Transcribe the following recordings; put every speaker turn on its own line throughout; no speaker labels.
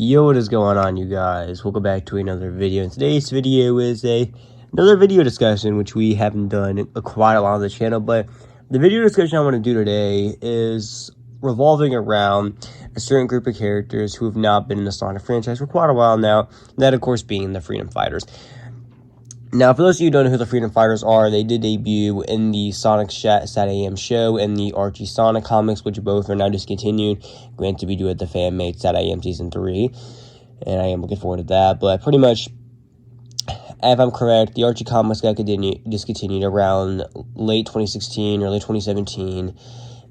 Yo, what is going on, you guys? Welcome back to another video. And today's video is another video discussion, which we haven't done quite a lot on the channel. But the video discussion I want to do today is revolving around a certain group of characters who have not been in the Sonic franchise for quite a while now. That, of course, being the Freedom Fighters. Now, for those of you who don't know who the Freedom Fighters are, they did debut in the Sonic Sat AM show and the Archie Sonic comics, which both are now discontinued. Granted, to be due at the fan-made Sat AM Season 3, and I am looking forward to that. But pretty much, if I'm correct, the Archie comics got discontinued around late 2016, early 2017,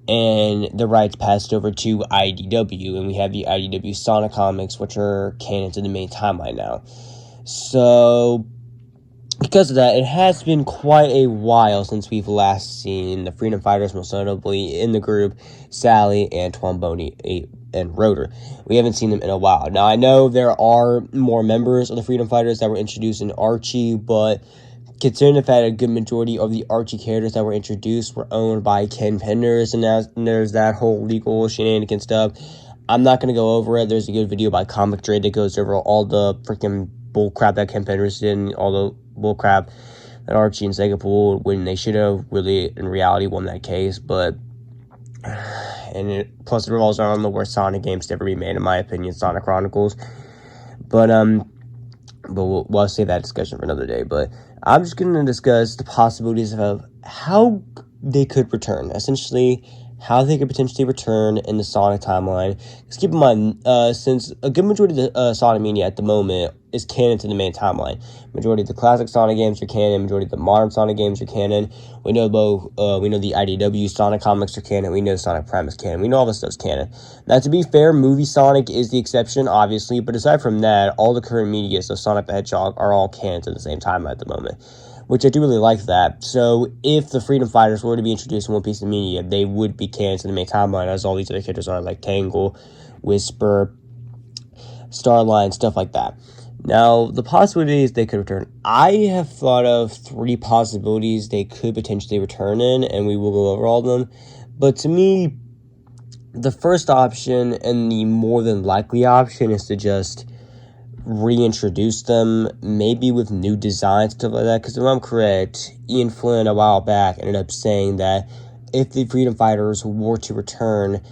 and the rights passed over to IDW, and we have the IDW Sonic comics, which are canon to the main timeline now. So because of that, it has been quite a while since we've last seen the Freedom Fighters, most notably in the group Sally, Antoine, Boney, and Rotor. We haven't seen them in a while. Now, I know there are more members of the Freedom Fighters that were introduced in Archie, but considering the fact that a good majority of the Archie characters that were introduced were owned by Ken Penders, and there's that whole legal shenanigan stuff, I'm not going to go over it. There's a good video by Comic Trade that goes over all the freaking bullcrap that Ken Penders did and all the bullcrap that Archie and Sega pulled when they should have really, in reality, won that case. But, plus it revolves around the worst Sonic games to ever be made, in my opinion, Sonic Chronicles. But we'll save that discussion for another day. But I'm just going to discuss the possibilities of how they could return. Essentially, how they could potentially return in the Sonic timeline. Just keep in mind, since a good majority of the Sonic media at the moment is canon to the main timeline. Majority of the classic Sonic games are canon. Majority of the modern Sonic games are canon. We know both. We know the IDW Sonic comics are canon. We know Sonic Prime is canon. We know all this stuff's canon. Now, to be fair, movie Sonic is the exception, obviously. But aside from that, all the current media, so Sonic the Hedgehog, are all canon to the same timeline at the moment, which I do really like that. So if the Freedom Fighters were to be introduced in one piece of media, they would be canon to the main timeline, as all these other characters are, like Tangle, Whisper, Starline, stuff like that. Now, the possibilities they could return. I have thought of 3 possibilities they could potentially return in, and we will go over all of them. But to me, the first option and the more than likely option is to just reintroduce them, maybe with new designs, stuff like that. Because if I'm correct, Ian Flynn a while back ended up saying that if the Freedom Fighters were to return,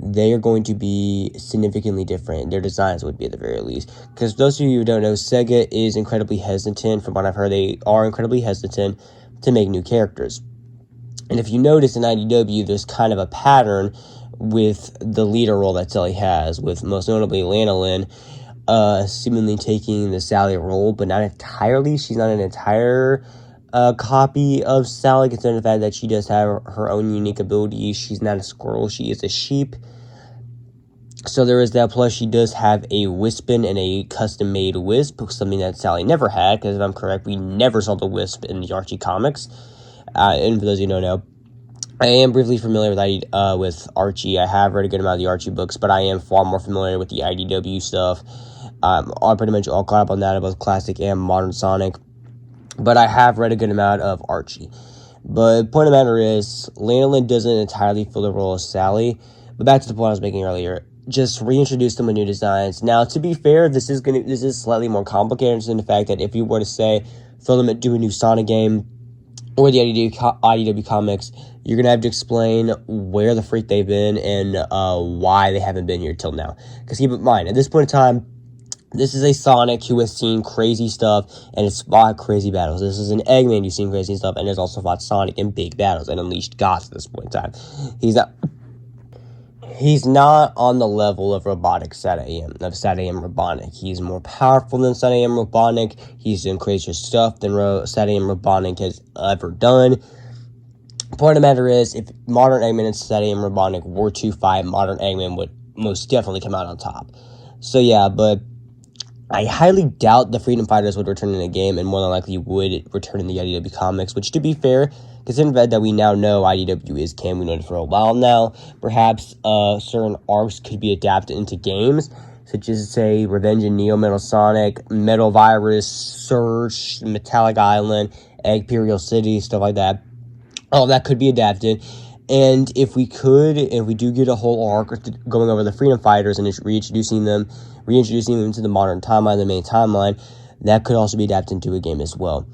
they are going to be significantly different. Their designs would be, at the very least. Because those of you who don't know, Sega is incredibly hesitant. From what I've heard, they are incredibly hesitant to make new characters. And if you notice in IDW, there's kind of a pattern with the leader role that Sally has, with most notably Lanolin seemingly taking the Sally role, but not entirely. She's not an entire copy of Sally, considering the fact that she does have her own unique abilities. She's not a squirrel, she is a sheep. So there is that, plus she does have a Wispin and a custom-made Wisp, something that Sally never had, because if I'm correct, we never saw the Wisp in the Archie comics. And for those of you who don't know, I am briefly familiar with Archie. I have read a good amount of the Archie books, but I am far more familiar with the IDW stuff. I'm pretty much all caught up on that, about classic and modern Sonic. But I have read a good amount of Archie. But the point of the matter is, Lanolin doesn't entirely fill the role of Sally. But back to the point I was making earlier. Just reintroduce them with new designs. Now, to be fair, this is slightly more complicated in the fact that if you were to say, throw them at do a new Sonic game, or the IDW comics, you're going to have to explain where the freak they've been and why they haven't been here till now. Because keep in mind, at this point in time, this is a Sonic who has seen crazy stuff and has fought crazy battles. This is an Eggman who's seen crazy stuff and has also fought Sonic in big battles and unleashed gods at this point in time. He's not on the level of Sat AM Robotnik. He's more powerful than Sat AM Robotnik. He's done crazier stuff than Sat AM Robotnik has ever done. Point of the matter is, if modern Eggman and Sat AM Robotnik were to fight, modern Eggman would most definitely come out on top. So yeah, but I highly doubt the Freedom Fighters would return in a game, and more than likely would return in the IDW comics, which, to be fair, considering the fact that we now know IDW is canon, we know it for a while now, perhaps certain arcs could be adapted into games, such as, say, Revenge of Neo, Metal Sonic, Metal Virus, Surge, Metallic Island, Imperial City, stuff like that. All that could be adapted. And if we do get a whole arc going over the Freedom Fighters and reintroducing them reintroducing them into the modern timeline, the main timeline, that could also be adapted into a game as well.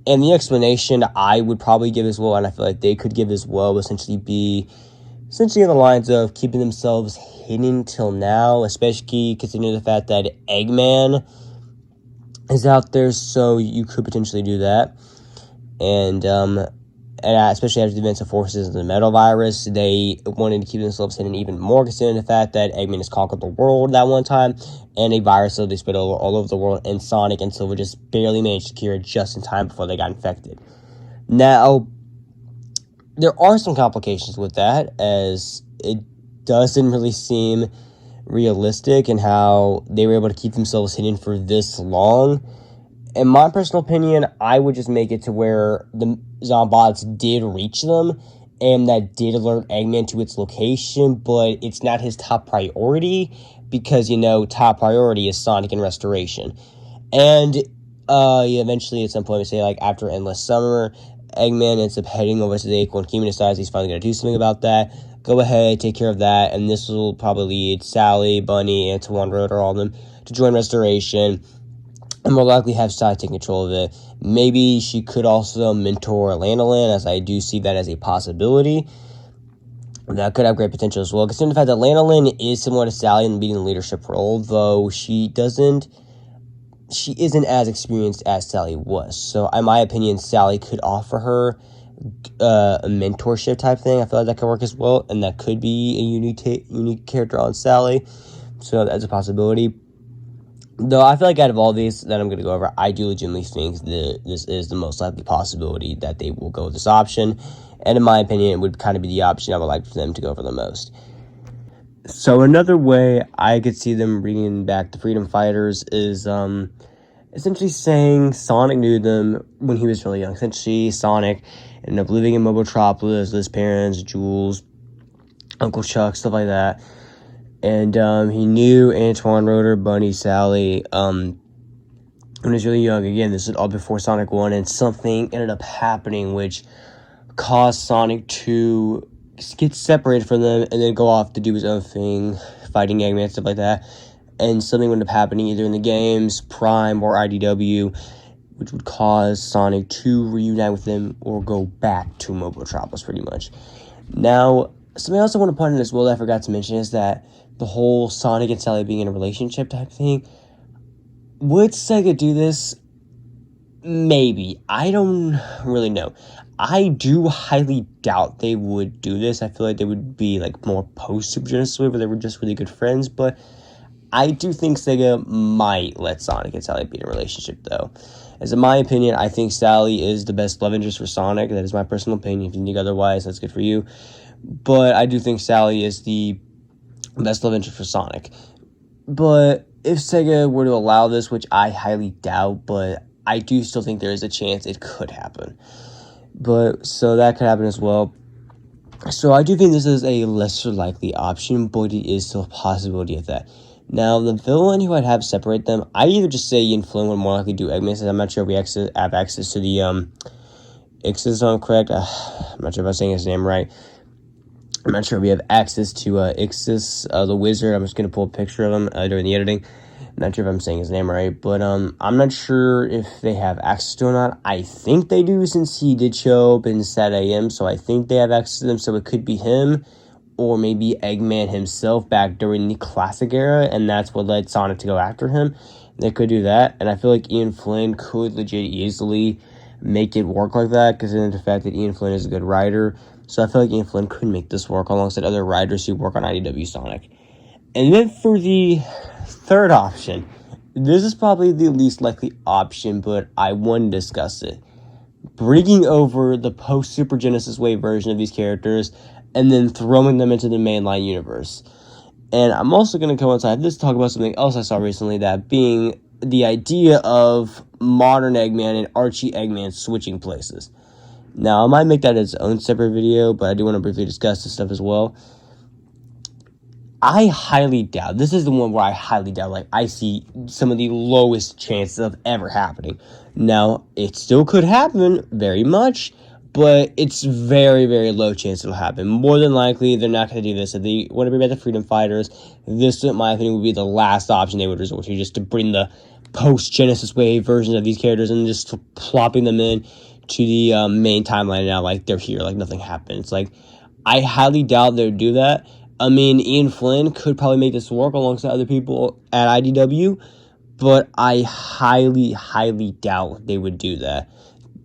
And the explanation I would probably give as well, and I feel like they could give as well, would essentially be on the lines of keeping themselves hidden till now, especially considering the fact that Eggman is out there, so you could potentially do that. And especially after the events of Forces of the Metal Virus, they wanted to keep themselves hidden even more, considering the fact that Eggman has conquered the world that one time, and a virus slowly spread all over the world, and Sonic and Silver just barely managed to cure it just in time before they got infected. Now, there are some complications with that, as it doesn't really seem realistic in how they were able to keep themselves hidden for this long. In my personal opinion, I would just make it to where the Zombots did reach them, and that did alert Eggman to its location, but it's not his top priority, because, top priority is Sonic and Restoration. And eventually, at some point, say, like, after Endless Summer, Eggman ends up heading over to the Acorn Kingdom, decides he's finally going to do something about that. Go ahead, take care of that, and this will probably lead Sally, Bunny, Antoine, Rotor, all of them, to join Restoration, and more likely have Sally take control of it. Maybe she could also mentor Lanolin, as I do see that as a possibility. That could have great potential as well, considering the fact that Lanolin is similar to Sally in being the leadership role, though she isn't as experienced as Sally was. So, in my opinion, Sally could offer her a mentorship type thing. I feel like that could work as well, and that could be a unique character on Sally. So, that's a possibility. Though I feel like out of all these that I'm going to go over, I do legitimately think that this is the most likely possibility that they will go with this option. And in my opinion, it would kind of be the option I would like for them to go for the most. So another way I could see them bringing back the Freedom Fighters is essentially saying Sonic knew them when he was really young. Essentially, Sonic ended up living in Mobotropolis with his parents, Jules, Uncle Chuck, stuff like that. And he knew Antoine, Rotor, Bunny, Sally when he was really young. Again, this is all before Sonic 1, and something ended up happening which caused Sonic to get separated from them and then go off to do his own thing, fighting Eggman, stuff like that. And something would end up happening either in the games, Prime, or IDW, which would cause Sonic to reunite with them or go back to Mobotropolis, pretty much. Now, something else I want to point out as well that I forgot to mention is that the whole Sonic and Sally being in a relationship type thing. Would Sega do this? Maybe. I don't really know. I do highly doubt they would do this. I feel like they would be like more post-Super Genesis where they were just really good friends, but I do think Sega might let Sonic and Sally be in a relationship, though. As in my opinion, I think Sally is the best love interest for Sonic. That is my personal opinion. If you think otherwise, that's good for you. But I do think Sally is the best love interest for Sonic. But if Sega were to allow this, which I highly doubt, but I do still think there is a chance it could happen. But, so that could happen as well. So I do think this is a lesser likely option, but it is still a possibility of that. Now, the villain who I'd have separate them, I either just say Ian Flynn would more likely do Eggman, since I'm not sure if we have access to the, Ixis, correct? I'm not sure if I'm saying his name right. I'm not sure if we have access to Ixis, the wizard. I'm just going to pull a picture of him during the editing. I'm not sure if I'm saying his name right, but I'm not sure if they have access to him or not. I think they do, since he did show up in Sat AM, so I think they have access to them, so it could be him, or maybe Eggman himself back during the classic era, and that's what led Sonic to go after him. They could do that, and I feel like Ian Flynn could legit easily make it work like that, considering the fact that Ian Flynn is a good writer. So I feel like Ian Flynn could make this work alongside other writers who work on IDW Sonic. And then for the third option, this is probably the least likely option, but I want to discuss it. Bringing over the post-Super Genesis Wave version of these characters and then throwing them into the mainline universe. And I'm also going to coincide this to talk about something else I saw recently, that being the idea of modern Eggman and Archie Eggman switching places. Now, I might make that its own separate video, but I do want to briefly discuss this stuff as well. I highly doubt, this is the one where I highly doubt, like, I see some of the lowest chances of ever happening. Now, it still could happen, very much, but it's very, very low chance it'll happen. More than likely, they're not going to do this. If they want to bring back the Freedom Fighters, this, in my opinion, would be the last option they would resort to, just to bring the post-Genesis Wave versions of these characters and just plopping them in to the main timeline now, like they're here, like nothing happened. It's like, I highly doubt they would do that. I mean, Ian Flynn could probably make this work alongside other people at IDW, but I highly, highly doubt they would do that.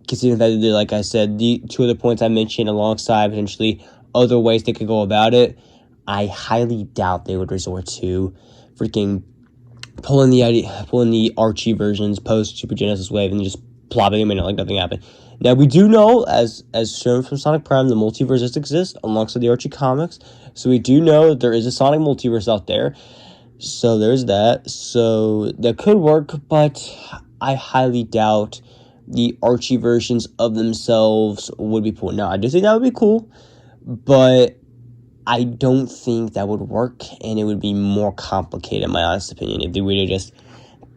Considering that, like I said, the two other points I mentioned alongside potentially other ways they could go about it, I highly doubt they would resort to freaking pulling the Archie versions post Super Genesis Wave and just plopping them in like nothing happened. Now, we do know, as shown from Sonic Prime, the multiverse does exist alongside the Archie comics. So we do know that there is a Sonic multiverse out there. So there's that. So that could work, but I highly doubt the Archie versions of themselves would be pulled. Now, I do think that would be cool, but I don't think that would work, and it would be more complicated, in my honest opinion, if they were to just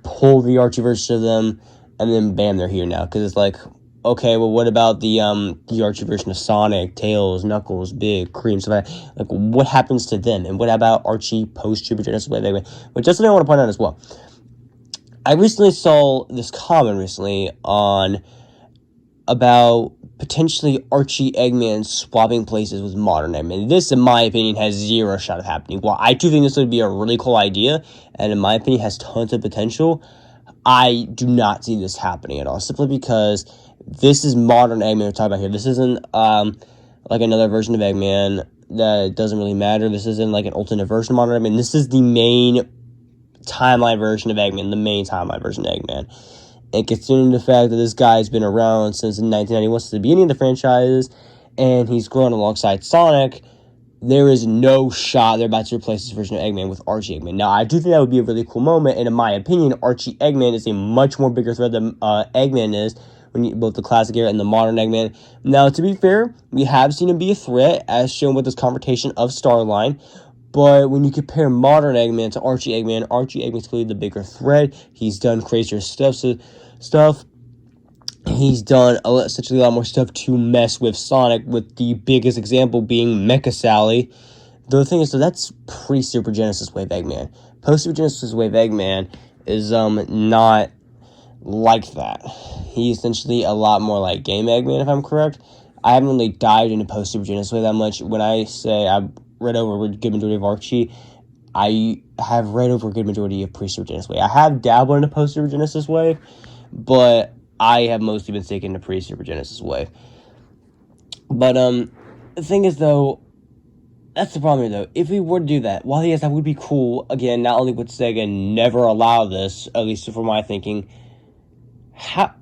pull the Archie version of them, and then bam, they're here now. Because it's like, okay, well, what about the Archie version of Sonic, Tails, Knuckles, Big, Cream, stuff like that? Like, what happens to them? And what about Archie post-Super Genesis Wave? But just something I want to point out as well. I recently saw this comment on about potentially Archie Eggman swapping places with modern Eggman. This, in my opinion, has zero shot of happening. While I do think this would be a really cool idea, and in my opinion has tons of potential, I do not see this happening at all. Simply because this is modern Eggman we're talking about here. This isn't like another version of Eggman that doesn't really matter. This isn't like an alternate version of modern Eggman. This is the main timeline version of Eggman, the main timeline version of Eggman. And considering the fact that this guy's been around since 1991, since the beginning of the franchise, and he's grown alongside Sonic, there is no shot they're about to replace this version of Eggman with Archie Eggman. Now, I do think that would be a really cool moment, and in my opinion, Archie Eggman is a much more bigger threat than Eggman is, both the classic era and the modern Eggman. Now, to be fair, we have seen him be a threat, as shown with this confrontation of Starline. But when you compare modern Eggman to Archie Eggman's clearly the bigger threat. He's done crazier stuff. He's done essentially a lot more stuff to mess with Sonic, with the biggest example being Mecha Sally. The thing is, so that's pre-Super Genesis Wave Eggman. Post-Super Genesis Wave Eggman is not like that. He's essentially a lot more like Game Eggman, if I'm correct. I haven't really dived into post-Super Genesis Wave that much. When I say I've read over a good majority of Archie, I have read over a good majority of pre-Super Genesis Wave. I have dabbled into post-Super Genesis Wave, but I have mostly been sticking to pre-Super Genesis Wave. But the thing is, though, that's the problem here, though. If we were to do that, while yes, that would be cool. Again, not only would Sega never allow this, at least for my thinking, how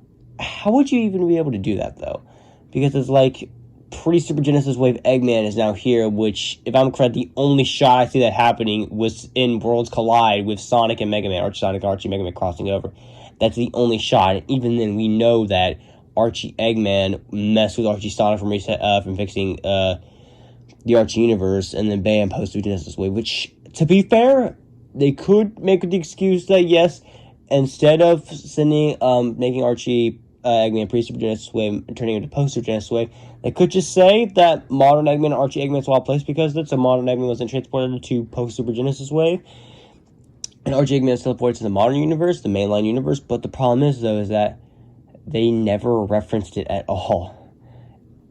would you even be able to do that, though? Because it's like, pre-Super Genesis Wave Eggman is now here, which, if I'm correct, the only shot I see that happening was in Worlds Collide with Sonic and Mega Man, Archie, Mega Man crossing over. That's the only shot, and even then, we know that Archie Eggman messed with Archie Sonic from fixing the Archie universe, and then bam, post-Super Genesis Wave, which, to be fair, they could make the excuse that, yes, instead of making Archie Eggman pre-Super Genesis Wave and turning into post-Super Genesis Wave, they could just say that modern Eggman and Archie Eggman swap place because that's a modern Eggman wasn't transported to post-Super Genesis Wave, and Archie Eggman is teleported to the modern universe, the mainline universe. But the problem is, though, is that they never referenced it at all.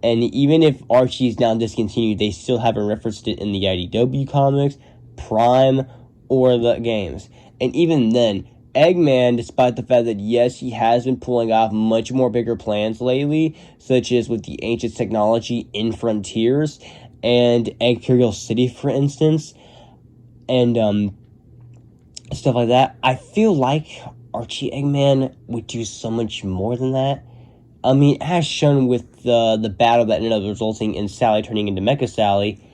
And even if Archie is now discontinued, they still haven't referenced it in the IDW comics, Prime, or the games. And even then, Eggman, despite the fact that, yes, he has been pulling off much more bigger plans lately, such as with the Ancient Technology in Frontiers and Imperial City, for instance, and stuff like that, I feel like Archie Eggman would do so much more than that. I mean, as shown with the battle that ended up resulting in Sally turning into Mecha Sally,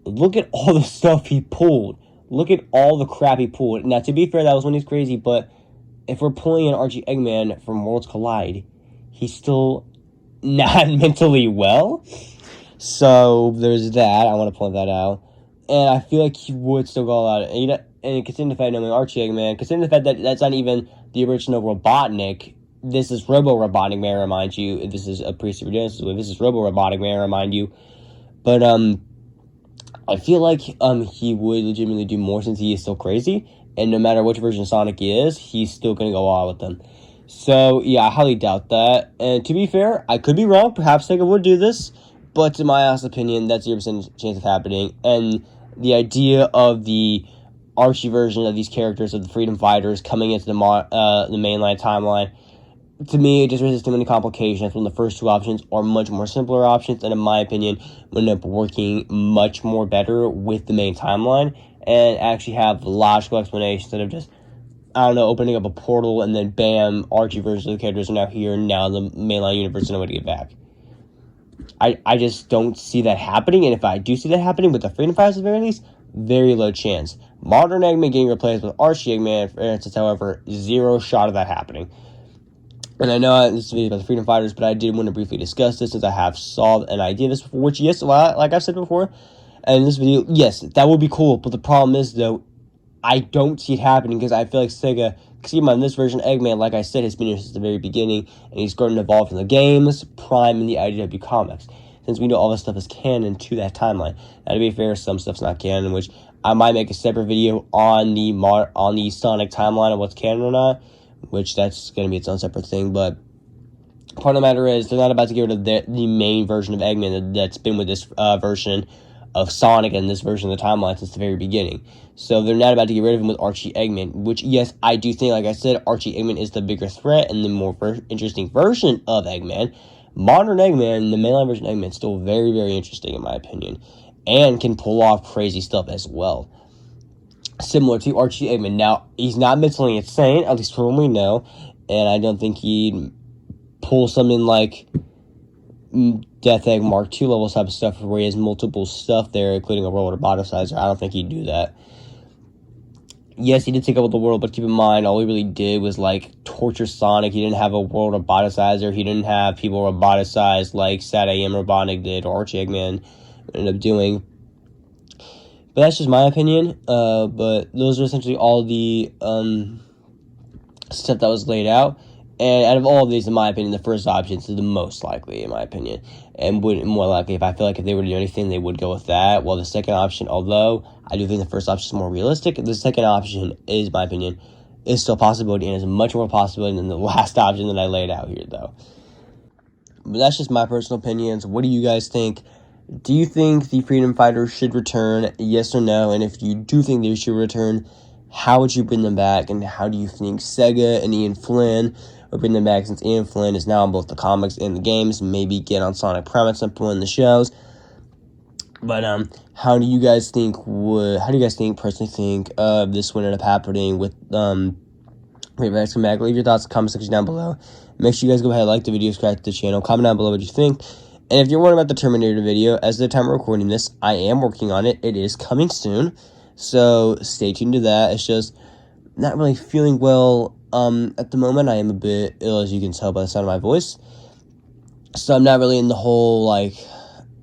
look at all the stuff he pulled. Look at all the crap he pulled. Now, to be fair, that was when he's crazy, but if we're pulling an Archie Eggman from Worlds Collide, he's still not mentally well. So, there's that. I want to point that out. And I feel like he would still go out. And considering the fact, knowing Archie Eggman, considering the fact that that's not even the original Robotnik, this is robo-robotic, may I remind you. This is a pretty super dance. This is robo-robotic, may I remind you. But I feel like he would legitimately do more since he is still crazy. And no matter which version of Sonic he is, he's still going to go all out with them. So, yeah, I highly doubt that. And to be fair, I could be wrong. Perhaps Sega would do this. But to my honest opinion, that's 0% chance of happening. And the idea of the Archie version of these characters, of the Freedom Fighters, coming into the mainline timeline, to me, it just raises too many complications when the first two options are much more simpler options, and in my opinion, would end up working much more better with the main timeline, and actually have logical explanations instead of just, I don't know, opening up a portal and then bam, Archie versions of the characters are now here, and now the mainline universe is nobody to get back. I just don't see that happening, and if I do see that happening with the Freedom Fighters at the very least, very low chance. Modern Eggman getting replaced with Archie Eggman, for instance, however, zero shot of that happening. And I know this video is about the Freedom Fighters, but I did want to briefly discuss this since I have solved an idea of this before, which, yes, like I've said before, and in this video, yes, that would be cool, but the problem is, though, I don't see it happening because I feel like Sega, keep in mind, this version of Eggman, like I said, has been here since the very beginning, and he's starting to evolve from the games, Prime, and the IDW comics, since we know all this stuff is canon to that timeline. Now, to be fair, some stuff's not canon, which I might make a separate video on the Sonic timeline of what's canon or not, which that's going to be its own separate thing, but part of the matter is they're not about to get rid of the main version of Eggman that's been with this version of Sonic and this version of the timeline since the very beginning. So they're not about to get rid of him with Archie Eggman, which, yes, I do think, like I said, Archie Eggman is the bigger threat and the more interesting version of Eggman. Modern Eggman, the mainline version of Eggman, is still very, very interesting in my opinion, and can pull off crazy stuff as well. Similar to Archie Eggman. Now, he's not mentally insane, at least from what we know, and I don't think he'd pull something like Death Egg Mark II level type of stuff where he has multiple stuff there, including a world roboticizer. I don't think he'd do that. Yes, he did take over the world, but keep in mind, all he really did was, like, torture Sonic. He didn't have a world roboticizer. He didn't have people roboticized like Sad AM Robotnik did, or Archie Eggman ended up doing. But that's just my opinion, but those are essentially all the stuff that was laid out. And out of all of these, in my opinion, the first option is the most likely, in my opinion. And would more likely, if I feel like if they were to do anything, they would go with that. While the second option, although I do think the first option is more realistic, the second option is, in my opinion, is still a possibility and is much more possibility than the last option that I laid out here, though. But that's just my personal opinions. What do you guys think? Do you think the Freedom Fighters should return, yes or no? And if you do think they should return, how would you bring them back? And how do you think Sega and Ian Flynn would bring them back, since Ian Flynn is now on both the comics and the games, maybe get on Sonic Prime at some point in the shows? But how do you guys personally think this would end up happening with Reverse Come Back? Leave your thoughts in the comment section down below. Make sure you guys go ahead and like the video, subscribe to the channel, comment down below what you think. And if you're wondering about the Terminator video, as of the time of recording this, I am working on it. It is coming soon, so stay tuned to that. It's just not really feeling well at the moment. I am a bit ill, as you can tell by the sound of my voice. So I'm not really in the whole, like,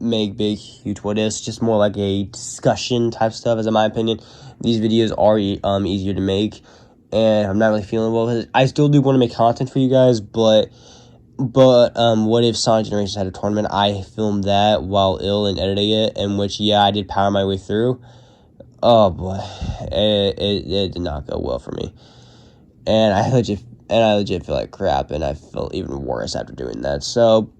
make big, huge what ifs, just more like a discussion type stuff, as in my opinion. These videos are easier to make, and I'm not really feeling well with it. I still do want to make content for you guys, but what if Sonic Generations had a tournament? I filmed that while ill and editing it, in which, yeah, I did power my way through. Oh boy, it did not go well for me, and I legit feel like crap, and I felt even worse after doing that. So,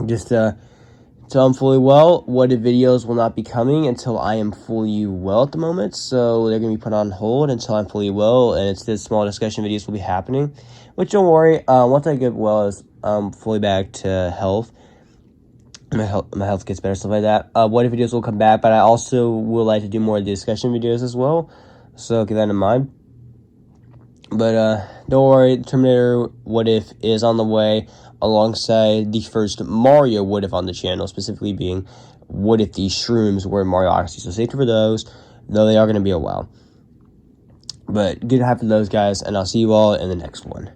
just until I'm fully well, what if videos will not be coming until I am fully well at the moment, so they're going to be put on hold until I'm fully well, and instead small discussion videos will be happening, which don't worry, once I get well, as fully back to health, my health gets better, stuff like that, what if videos will come back, but I also would like to do more discussion videos as well, so keep that in mind. But don't worry, Terminator What If is on the way, alongside the first Mario What If on the channel, specifically being What If the Shrooms were in Mario Odyssey. So stay tuned for those, though they are going to be a while. But good to have for those guys, and I'll see you all in the next one.